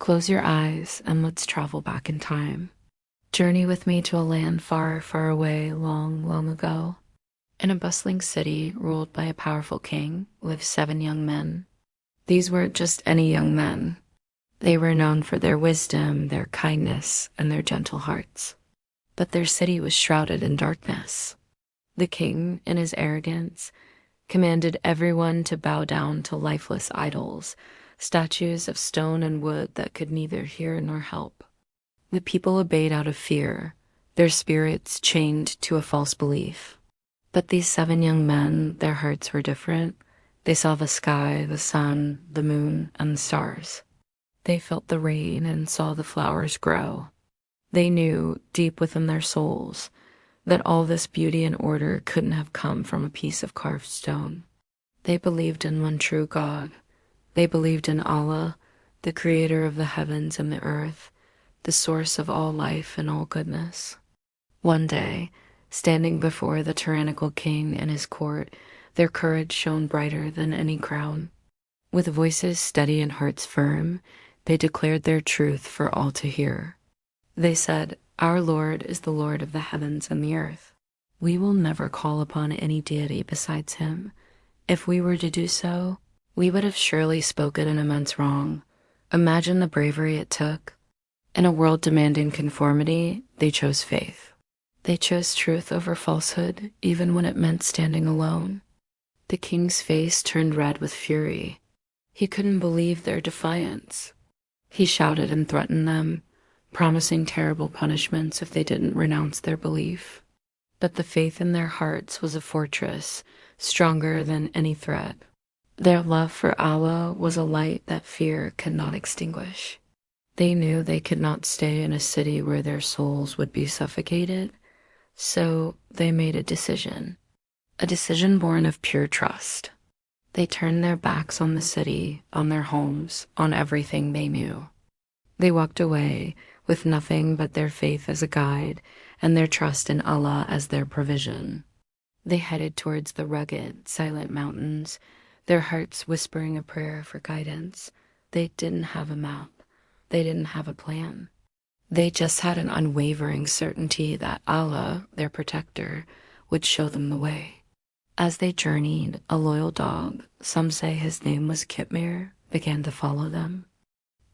Close your eyes and let's travel back in time. Journey with me to a land far, far away, long, long ago. In a bustling city ruled by a powerful king lived 7 young men. These weren't just any young men. They were known for their wisdom, their kindness, and their gentle hearts. But their city was shrouded in darkness. The king, in his arrogance, commanded everyone to bow down to lifeless idols, statues of stone and wood that could neither hear nor help. The people obeyed out of fear, their spirits chained to a false belief. But these 7 young men, their hearts were different. They saw the sky, the sun, the moon, and the stars. They felt the rain and saw the flowers grow. They knew, deep within their souls, that all this beauty and order couldn't have come from a piece of carved stone. They believed in one true God. They believed in Allah, the creator of the heavens and the earth, the source of all life and all goodness. One day, standing before the tyrannical king and his court, their courage shone brighter than any crown. With voices steady and hearts firm, they declared their truth for all to hear. They said, "Our Lord is the Lord of the heavens and the earth. We will never call upon any deity besides him. If we were to do so, we would have surely spoken an immense wrong. Imagine the bravery it took. In a world demanding conformity, they chose faith. They chose truth over falsehood, even when it meant standing alone." The king's face turned red with fury. He couldn't believe their defiance. He shouted and threatened them, promising terrible punishments if they didn't renounce their belief. But the faith in their hearts was a fortress, stronger than any threat. Their love for Allah was a light that fear could not extinguish. They knew they could not stay in a city where their souls would be suffocated, so they made a decision born of pure trust. They turned their backs on the city, on their homes, on everything they knew. They walked away with nothing but their faith as a guide and their trust in Allah as their provision. They headed towards the rugged, silent mountains, their hearts whispering a prayer for guidance. They didn't have a map. They didn't have a plan. They just had an unwavering certainty that Allah, their protector, would show them the way. As they journeyed, a loyal dog, some say his name was Kitmir, began to follow them.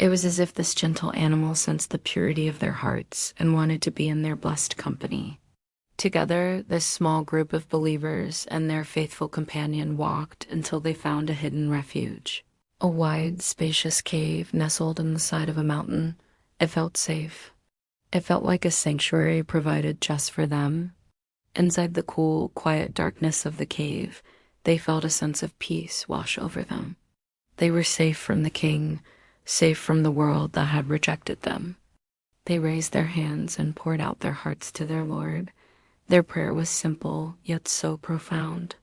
It was as if this gentle animal sensed the purity of their hearts and wanted to be in their blessed company. Together, this small group of believers and their faithful companion walked until they found a hidden refuge. A wide, spacious cave nestled in the side of a mountain. It felt safe. It felt like a sanctuary provided just for them. Inside the cool, quiet darkness of the cave, they felt a sense of peace wash over them. They were safe from the king, safe from the world that had rejected them. They raised their hands and poured out their hearts to their Lord. Their prayer was simple, yet so profound.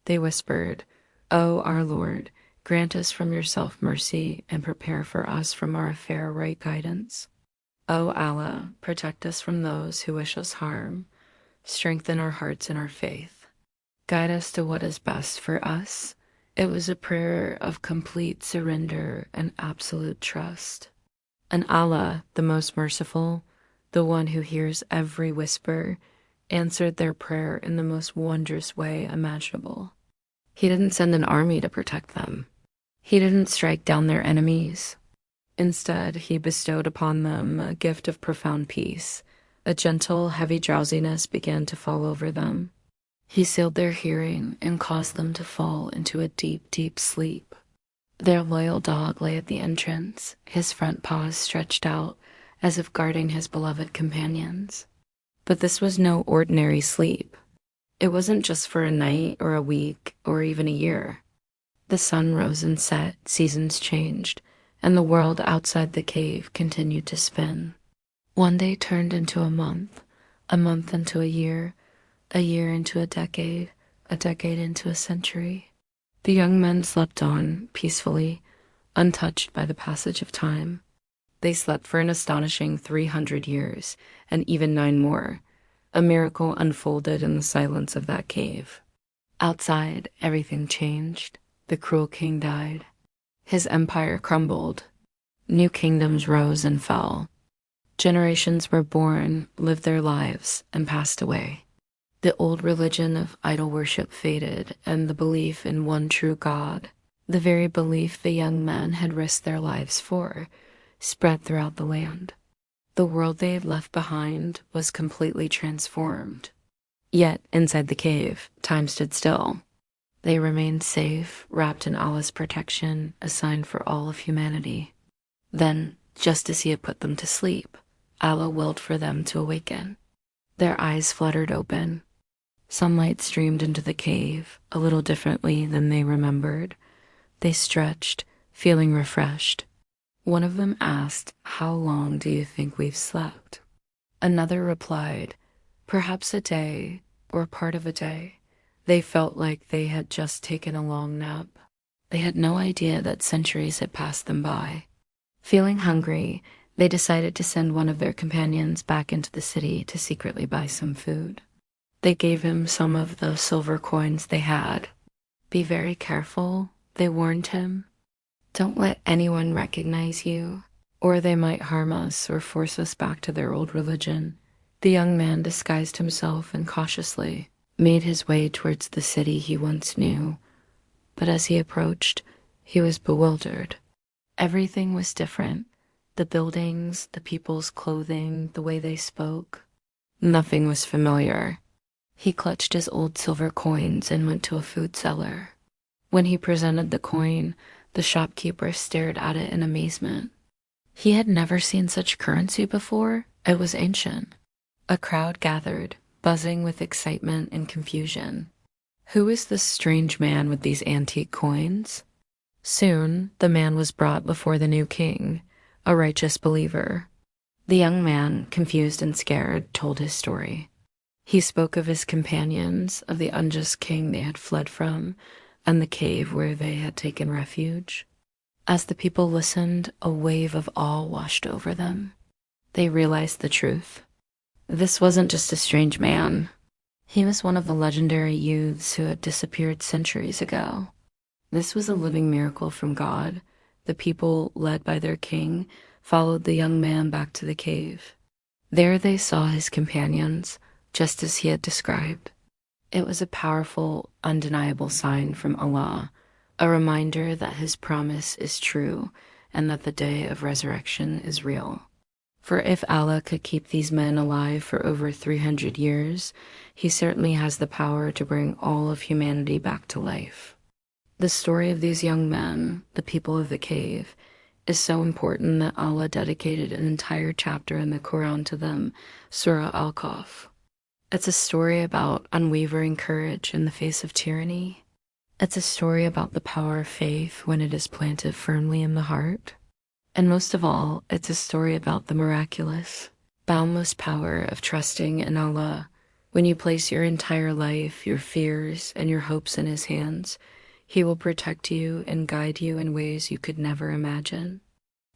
They whispered, "O our Lord, grant us from yourself mercy and prepare for us from our affair right guidance. O Allah, protect us from those who wish us harm. Strengthen our hearts and our faith. Guide us to what is best for us." It was a prayer of complete surrender and absolute trust. And Allah, the most merciful, the one who hears every whisper, answered their prayer in the most wondrous way imaginable. He didn't send an army to protect them. He didn't strike down their enemies. Instead, he bestowed upon them a gift of profound peace. A gentle, heavy drowsiness began to fall over them. He sealed their hearing and caused them to fall into a deep, deep sleep. Their loyal dog lay at the entrance, his front paws stretched out as if guarding his beloved companions. But this was no ordinary sleep. It wasn't just for a night or a week or even a year. The sun rose and set, seasons changed, and the world outside the cave continued to spin. One day turned into a month into a year into a decade into a century. The young men slept on, peacefully, untouched by the passage of time. They slept for an astonishing 300 years, and even 9 more. A miracle unfolded in the silence of that cave. Outside, everything changed. The cruel king died. His empire crumbled. New kingdoms rose and fell. Generations were born, lived their lives, and passed away. The old religion of idol worship faded, and the belief in one true God, the very belief the young men had risked their lives for, spread throughout the land. The world they had left behind was completely transformed. Yet, inside the cave, time stood still. They remained safe, wrapped in Allah's protection, a sign for all of humanity. Then, just as he had put them to sleep, Allah willed for them to awaken. Their eyes fluttered open. Sunlight streamed into the cave, a little differently than they remembered. They stretched, feeling refreshed. One of them asked, "How long do you think we've slept?" Another replied, "Perhaps a day, or part of a day." They felt like they had just taken a long nap. They had no idea that centuries had passed them by. Feeling hungry, they decided to send one of their companions back into the city to secretly buy some food. They gave him some of the silver coins they had. "Be very careful," they warned him. "Don't let anyone recognize you, or they might harm us or force us back to their old religion." The young man disguised himself and cautiously made his way towards the city he once knew. But as he approached, he was bewildered. Everything was different. The buildings, the people's clothing, the way they spoke. Nothing was familiar. He clutched his old silver coins and went to a food cellar. When he presented the coin, the shopkeeper stared at it in amazement. He had never seen such currency before. It was ancient. A crowd gathered, buzzing with excitement and confusion. Who is this strange man with these antique coins? Soon, the man was brought before the new king, a righteous believer. The young man, confused and scared, told his story. He spoke of his companions, of the unjust king they had fled from, and the cave where they had taken refuge. As the people listened, a wave of awe washed over them. They realized the truth. This wasn't just a strange man. He was one of the legendary youths who had disappeared centuries ago. This was a living miracle from God. The people, led by their king, followed the young man back to the cave. There they saw his companions, just as he had described. It was a powerful, undeniable sign from Allah, a reminder that his promise is true and that the day of resurrection is real. For if Allah could keep these men alive for over 300 years, he certainly has the power to bring all of humanity back to life. The story of these young men, the people of the cave, is so important that Allah dedicated an entire chapter in the Quran to them, Surah al-Kahf. It's a story about unwavering courage in the face of tyranny. It's a story about the power of faith when it is planted firmly in the heart. And most of all, it's a story about the miraculous, boundless power of trusting in Allah. When you place your entire life, your fears, and your hopes in His hands, He will protect you and guide you in ways you could never imagine.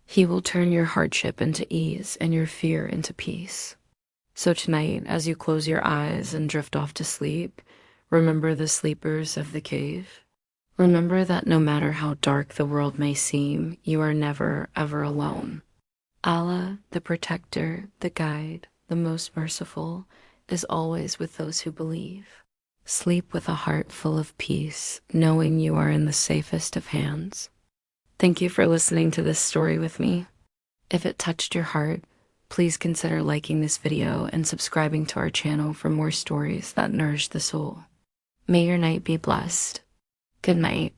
He will turn your hardship into ease and your fear into peace. So tonight, as you close your eyes and drift off to sleep, remember the sleepers of the cave. Remember that no matter how dark the world may seem, you are never, ever alone. Allah, the protector, the guide, the most merciful, is always with those who believe. Sleep with a heart full of peace, knowing you are in the safest of hands. Thank you for listening to this story with me. If it touched your heart, please consider liking this video and subscribing to our channel for more stories that nourish the soul. May your night be blessed. Good night.